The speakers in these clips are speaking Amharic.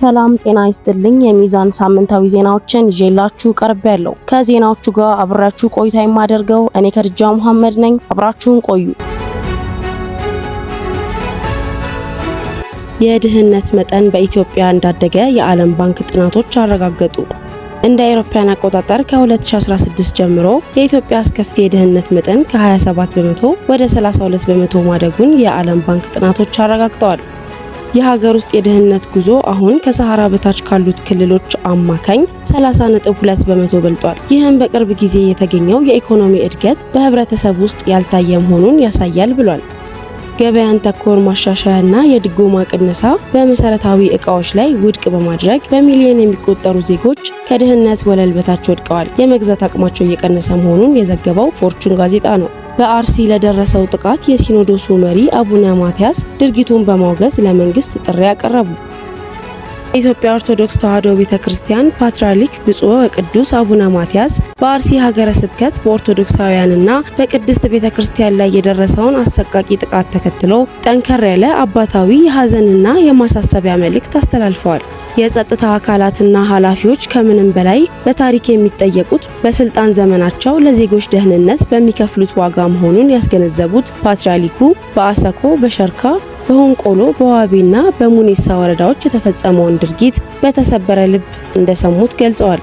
ሰላም ጤና ይስጥልኝ። የሚዛን ሳምንታዊ ዜናዎችን ይዤላችሁ ቀርቤያለሁ። ከዜናዎቹ ጋር አብራችሁ ቆይታ የማደርገው እኔ ከድጃ መሐመድ ነኝ። አብራችሁን ቆዩ። የድህነት መጠን በኢትዮጵያ እንዳደገ የዓለም ባንክ ጥናቶች አረጋገጡ። እንደ አውሮፓውያን አቆጣጠር ከ2016 ጀምሮ የኢትዮጵያ አስከፊ የድህነት መጠን ከ27 በመቶ ወደ 32 በመቶ ማደጉን የዓለም ባንክ ጥናቶች አረጋግጠዋል። የሀገር ውስጥ የድህነት ጉዞ አሁን ከሰሃራ በታች ካሉት ክልሎች አማካኝ 30.2 በመቶ በልጧል። ይህም በቅርብ ጊዜ የተገኘው የኢኮኖሚ እድገት በህብረተሰብ ውስጥ ያልታየ መሆኑን ያሳያል ብሏል። ገበያን ተኮር ማሻሻያና የድጎማ ቅነሳ በመሰረታዊ ዕቃዎች ላይ ውድቅ በማድረግ በሚሊዮን የሚቆጠሩ ዜጎች ከድህነት ወለል በታች ወድቀዋል። የመግዛት አቅማቸው እየቀነሰ መሆኑን የዘገበው ፎርቹን ጋዜጣ ነው። በአርሲ ለደረሰው ጥቃት የሲኖዶሱ መሪ አቡነ ማትያስ ድርጊቱን በማውገዝ ለመንግስት ጥሪ አቀረቡ። የኢትዮጵያ ኦርቶዶክስ ተዋሕዶ ቤተክርስቲያን ፓትርያርክ ብፁዕ ወቅዱስ አቡነ ማትያስ በአርሲ ሀገረ ስብከት በኦርቶዶክሳውያንና በቅድስት ቤተክርስቲያን ላይ የደረሰውን አሰቃቂ ጥቃት ተከትሎ ጠንከር ያለ አባታዊ የሐዘንና የማሳሰቢያ መልእክት አስተላልፈዋል። የጸጥታ አካላትና ኃላፊዎች ከምንም በላይ በታሪክ የሚጠየቁት በስልጣን ዘመናቸው ለዜጎች ደህንነት በሚከፍሉት ዋጋ መሆኑን ያስገነዘቡት ፓትርያርኩ በአሰኮ፣ በሸርካ፣ በሆንቆሎ፣ በዋቢና በሙኒሳ ወረዳዎች የተፈጸመውን ድርጊት በተሰበረ ልብ እንደሰሙት ገልጸዋል።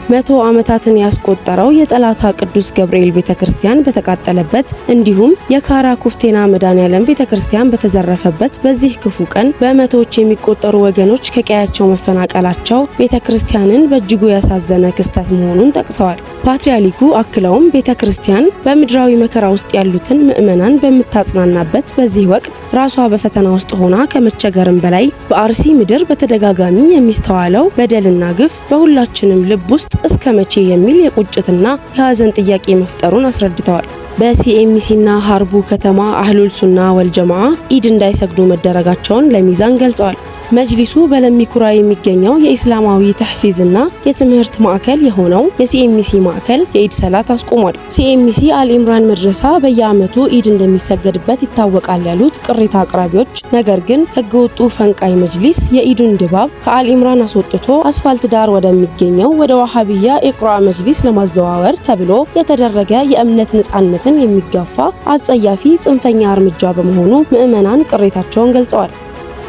100 ዓመታትን ያስቆጠረው የጠላታ ቅዱስ ገብርኤል ቤተክርስቲያን በተቃጠለበት እንዲሁም የካራ ኩፍቴና መድኃኔዓለም ቤተክርስቲያን በተዘረፈበት በዚህ ክፉ ቀን በመቶዎች የሚቆጠሩ ወገኖች ከቀያቸው መፈናቀላቸው ቤተክርስቲያንን በእጅጉ ያሳዘነ ክስተት መሆኑን ጠቅሰዋል። ፓትርያርኩ አክለውም ቤተክርስቲያን በምድራዊ መከራ ውስጥ ያሉትን ምዕመናን በምታጽናናበት በዚህ ወቅት ራሷ በፈተና ውስጥ ሆና ከመቸገርም በላይ በአርሲ ምድር በተደጋጋሚ የሚስተዋለው በደልና ግፍ በሁላችንም ልብ ውስጥ እስከ መቼ የሚል የቁጭትና የሐዘን ጥያቄ መፍጠሩን አስረድተዋል። በሲኤምሲና ሀርቡ ከተማ አህሉል ሱና ወልጀማዓ ኢድ እንዳይሰግዱ መደረጋቸውን ለሚዛን ገልጸዋል። መጅሊሱ በለሚኩራ የሚገኘው የኢስላማዊ ተህፊዝና የትምህርት ማዕከል የሆነው የሲኤምሲ ማዕከል የኢድ ሰላት አስቆሟል። ሲኤምሲ አልኢምራን መድረሳ በየዓመቱ ኢድ እንደሚሰገድበት ይታወቃል ያሉት ቅሬታ አቅራቢዎች፣ ነገር ግን ህገወጡ ፈንቃይ መጅሊስ የኢዱን ድባብ ከአልኢምራን አስወጥቶ አስፋልት ዳር ወደሚገኘው ወደ ዋሃቢያ ኢቅራ መጅሊስ ለማዘዋወር ተብሎ የተደረገ የእምነት ነጻነትን የሚጋፋ አጸያፊ ጽንፈኛ እርምጃ በመሆኑ ምዕመናን ቅሬታቸውን ገልጸዋል።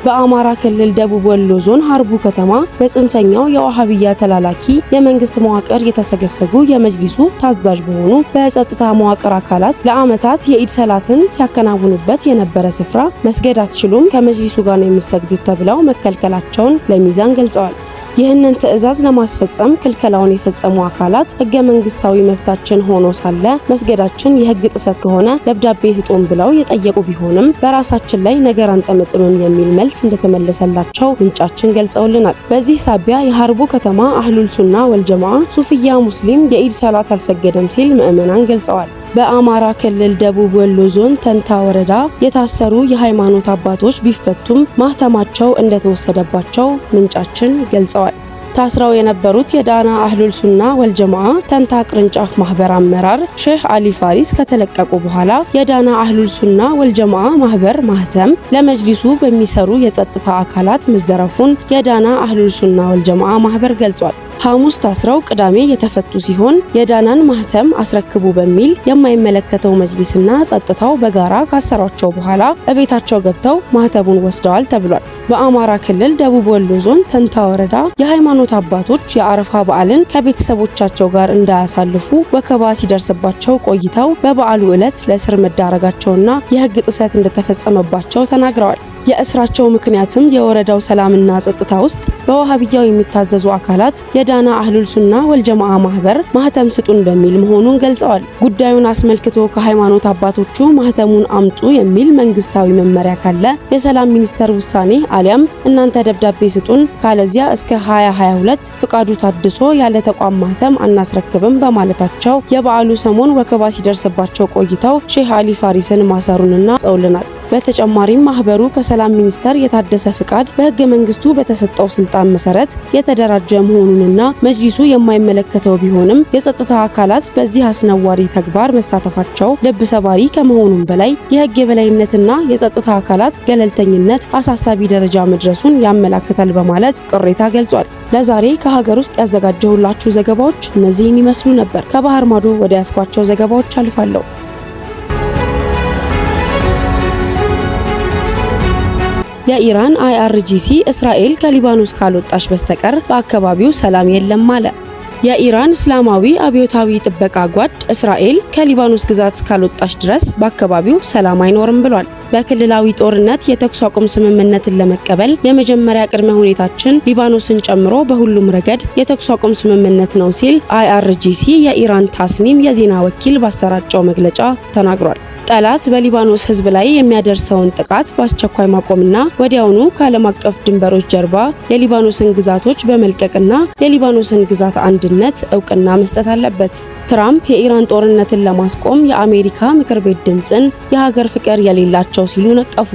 በአማራ ክልል ደቡብ ወሎ ዞን ሀርቡ ከተማ በጽንፈኛው የዋሃቢያ ተላላኪ የመንግስት መዋቅር የተሰገሰጉ የመጅሊሱ ታዛዥ በሆኑ በጸጥታ መዋቅር አካላት ለዓመታት የኢድ ሰላትን ሲያከናውኑበት የነበረ ስፍራ መስገድ አትችሉም፣ ከመጅሊሱ ጋር ነው የሚሰግዱት ተብለው መከልከላቸውን ለሚዛን ገልጸዋል። ይህንን ትዕዛዝ ለማስፈጸም ክልከላውን የፈጸሙ አካላት ህገ መንግስታዊ መብታችን ሆኖ ሳለ መስገዳችን የህግ ጥሰት ከሆነ ደብዳቤ ስጡን ብለው የጠየቁ ቢሆንም በራሳችን ላይ ነገር አንጠመጥምም የሚል መልስ እንደተመለሰላቸው ምንጫችን ገልጸውልናል። በዚህ ሳቢያ የሀርቡ ከተማ አህሉል ሱና ወልጀማዓ ሱፍያ ሙስሊም የኢድ ሰላት አልሰገደም ሲል ምዕመናን ገልጸዋል። በአማራ ክልል ደቡብ ወሎ ዞን ተንታ ወረዳ የታሰሩ የሃይማኖት አባቶች ቢፈቱም ማህተማቸው እንደተወሰደባቸው ምንጫችን ገልጸዋል። ታስረው የነበሩት የዳና አህሉል ሱና ወልጀማዓ ተንታ ቅርንጫፍ ማህበር አመራር ሼህ አሊ ፋሪስ ከተለቀቁ በኋላ የዳና አህሉል ሱና ወልጀማዓ ማህበር ማህተም ለመጅሊሱ በሚሰሩ የጸጥታ አካላት መዘረፉን የዳና አህሉል ሱና ወልጀማዓ ማህበር ገልጿል። ሐሙስ ታስረው ቅዳሜ የተፈቱ ሲሆን የዳናን ማህተም አስረክቡ በሚል የማይመለከተው መጅሊስና ጸጥታው በጋራ ካሰሯቸው በኋላ በቤታቸው ገብተው ማህተቡን ወስደዋል ተብሏል። በአማራ ክልል ደቡብ ወሎ ዞን ተንታ ወረዳ የሃይማኖት አባቶች የአረፋ በዓልን ከቤተሰቦቻቸው ጋር እንዳያሳልፉ ወከባ ሲደርስባቸው ቆይተው በበዓሉ ዕለት ለእስር መዳረጋቸውና የህግ ጥሰት እንደተፈጸመባቸው ተናግረዋል። የእስራቸው ምክንያትም የወረዳው ሰላምና ጸጥታ ውስጥ በዋሃቢያው የሚታዘዙ አካላት የዳና አህሉል ሱና ወልጀማዓ ማህበር ማህተም ስጡን በሚል መሆኑን ገልጸዋል። ጉዳዩን አስመልክቶ ከሃይማኖት አባቶቹ ማህተሙን አምጡ የሚል መንግስታዊ መመሪያ ካለ የሰላም ሚኒስቴር ውሳኔ አሊያም እናንተ ደብዳቤ ስጡን፣ ካለዚያ እስከ 2022 ፍቃዱ ታድሶ ያለ ተቋም ማህተም አናስረክብም በማለታቸው የበዓሉ ሰሞን ወከባ ሲደርስባቸው ቆይተው ሼህ አሊ ፋሪስን ማሰሩንና ጸውልናል። በተጨማሪም ማህበሩ ከሰላም ሚኒስቴር የታደሰ ፍቃድ በህገ መንግስቱ በተሰጠው ስልጣን መሰረት የተደራጀ መሆኑንና መጅሊሱ የማይመለከተው ቢሆንም የጸጥታ አካላት በዚህ አስነዋሪ ተግባር መሳተፋቸው ልብ ሰባሪ ከመሆኑም በላይ የህግ የበላይነትና የጸጥታ አካላት ገለልተኝነት አሳሳቢ ደረጃ መድረሱን ያመላክታል በማለት ቅሬታ ገልጿል። ለዛሬ ከሀገር ውስጥ ያዘጋጀሁላችሁ ዘገባዎች እነዚህን ይመስሉ ነበር። ከባህር ማዶ ወደ ያስኳቸው ዘገባዎች አልፋለሁ። የኢራን IRGC እስራኤል ከሊባኖስ ካልወጣች በስተቀር በአካባቢው ሰላም የለም አለ። የኢራን እስላማዊ አብዮታዊ ጥበቃ ጓድ እስራኤል ከሊባኖስ ግዛት እስካልወጣች ድረስ በአካባቢው ሰላም አይኖርም ብሏል። በክልላዊ ጦርነት የተኩስ አቁም ስምምነትን ለመቀበል የመጀመሪያ ቅድመ ሁኔታችን ሊባኖስን ጨምሮ በሁሉም ረገድ የተኩስ አቁም ስምምነት ነው ሲል IRGC የኢራን ታስኒም የዜና ወኪል ባሰራጨው መግለጫ ተናግሯል። ጠላት በሊባኖስ ሕዝብ ላይ የሚያደርሰውን ጥቃት በአስቸኳይ ማቆምና ወዲያውኑ ከዓለም አቀፍ ድንበሮች ጀርባ የሊባኖስን ግዛቶች በመልቀቅና የሊባኖስን ግዛት አንድነት እውቅና መስጠት አለበት። ትራምፕ የኢራን ጦርነትን ለማስቆም የአሜሪካ ምክር ቤት ድምፅን የሀገር ፍቅር የሌላቸው ሲሉ ነቀፉ።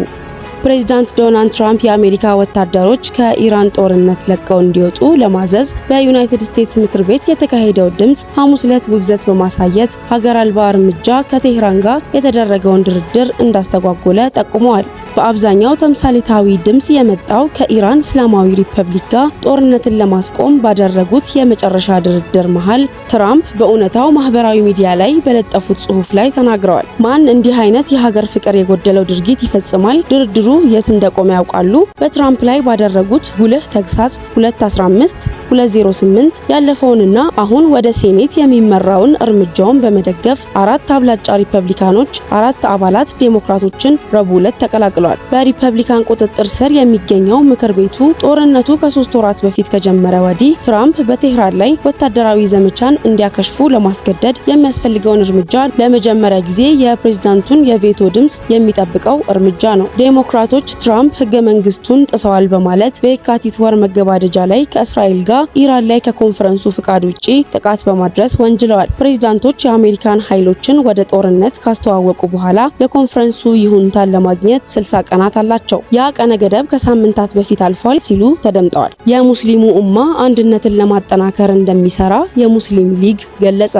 ፕሬዚዳንት ዶናልድ ትራምፕ የአሜሪካ ወታደሮች ከኢራን ጦርነት ለቀው እንዲወጡ ለማዘዝ በዩናይትድ ስቴትስ ምክር ቤት የተካሄደው ድምፅ ሐሙስ ዕለት ውግዘት በማሳየት ሀገር አልባ እርምጃ ከቴህራን ጋር የተደረገውን ድርድር እንዳስተጓጎለ ጠቁመዋል። በአብዛኛው ተምሳሌታዊ ድምፅ የመጣው ከኢራን እስላማዊ ሪፐብሊክ ጋር ጦርነትን ለማስቆም ባደረጉት የመጨረሻ ድርድር መሃል ትራምፕ በእውነታው ማህበራዊ ሚዲያ ላይ በለጠፉት ጽሑፍ ላይ ተናግረዋል። ማን እንዲህ አይነት የሀገር ፍቅር የጎደለው ድርጊት ይፈጽማል? ድርድሩ የት እንደቆመ ያውቃሉ? በትራምፕ ላይ ባደረጉት ጉልህ ተግሳጽ 215-208 ያለፈውንና አሁን ወደ ሴኔት የሚመራውን እርምጃውን በመደገፍ 4 አብላጫ ሪፐብሊካኖች 4 አባላት ዴሞክራቶችን ረቡዕ ዕለት ተቀላቅለዋል። በሪፐብሊካን ቁጥጥር ስር የሚገኘው ምክር ቤቱ ጦርነቱ ከ3 ወራት በፊት ከጀመረ ወዲህ ትራምፕ በቴህራን ላይ ወታደራዊ ዘመቻን እንዲያከሽፉ ለማስገደድ የሚያስፈልገውን እርምጃ ለመጀመሪያ ጊዜ የፕሬዝዳንቱን የቬቶ ድምፅ የሚጠብቀው እርምጃ ነው። ዴሞክራቶች ትራምፕ ህገ መንግስቱን ጥሰዋል በማለት በየካቲት ወር መገባደጃ ላይ ከእስራኤል ጋር ኢራን ላይ ከኮንፈረንሱ ፍቃድ ውጪ ጥቃት በማድረስ ወንጅለዋል። ፕሬዝዳንቶች የአሜሪካን ኃይሎችን ወደ ጦርነት ካስተዋወቁ በኋላ የኮንፈረንሱ ይሁንታን ለማግኘት 60 ቀናት አላቸው። ያ ቀነ ገደብ ከሳምንታት በፊት አልፏል ሲሉ ተደምጠዋል። የሙስሊሙ ኡማ አንድነትን ለማጠናከር እንደሚሰራ የሙስሊም ሊግ ገለጸ።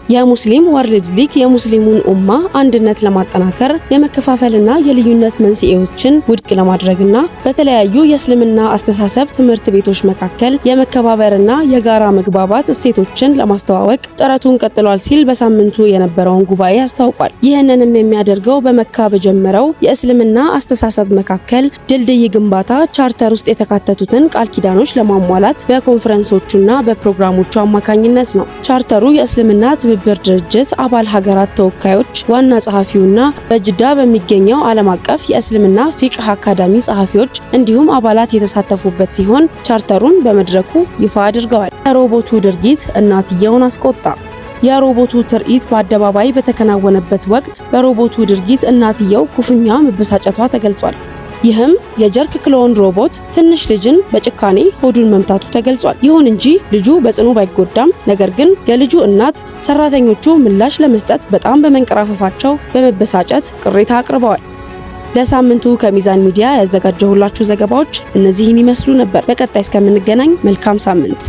የሙስሊም ወርልድ ሊግ የሙስሊሙን ኡማ አንድነት ለማጠናከር የመከፋፈልና የልዩነት መንስኤዎችን ውድቅ ለማድረግና በተለያዩ የእስልምና አስተሳሰብ ትምህርት ቤቶች መካከል የመከባበርና የጋራ መግባባት እሴቶችን ለማስተዋወቅ ጥረቱን ቀጥሏል ሲል በሳምንቱ የነበረውን ጉባኤ አስታውቋል። ይህንንም የሚያደርገው በመካ በጀመረው የእስልምና አስተሳሰብ መካከል ድልድይ ግንባታ ቻርተር ውስጥ የተካተቱትን ቃል ኪዳኖች ለማሟላት በኮንፈረንሶቹና በፕሮግራሞቹ አማካኝነት ነው። ቻርተሩ የእስልምና ብር ድርጅት አባል ሀገራት ተወካዮች ዋና ጸሐፊውና በጅዳ በሚገኘው ዓለም አቀፍ የእስልምና ፊቅህ አካዳሚ ጸሐፊዎች እንዲሁም አባላት የተሳተፉበት ሲሆን ቻርተሩን በመድረኩ ይፋ አድርገዋል። የሮቦቱ ድርጊት እናትየውን አስቆጣ። የሮቦቱ ትርኢት በአደባባይ በተከናወነበት ወቅት በሮቦቱ ድርጊት እናትየው ኩፍኛ መበሳጨቷ ተገልጿል። ይህም የጀርክ ክሎን ሮቦት ትንሽ ልጅን በጭካኔ ሆዱን መምታቱ ተገልጿል። ይሁን እንጂ ልጁ በጽኑ ባይጎዳም፣ ነገር ግን የልጁ እናት ሰራተኞቹ ምላሽ ለመስጠት በጣም በመንቀራፈፋቸው በመበሳጨት ቅሬታ አቅርበዋል። ለሳምንቱ ከሚዛን ሚዲያ ያዘጋጀሁላችሁ ዘገባዎች እነዚህን ይመስሉ ነበር። በቀጣይ እስከምንገናኝ መልካም ሳምንት።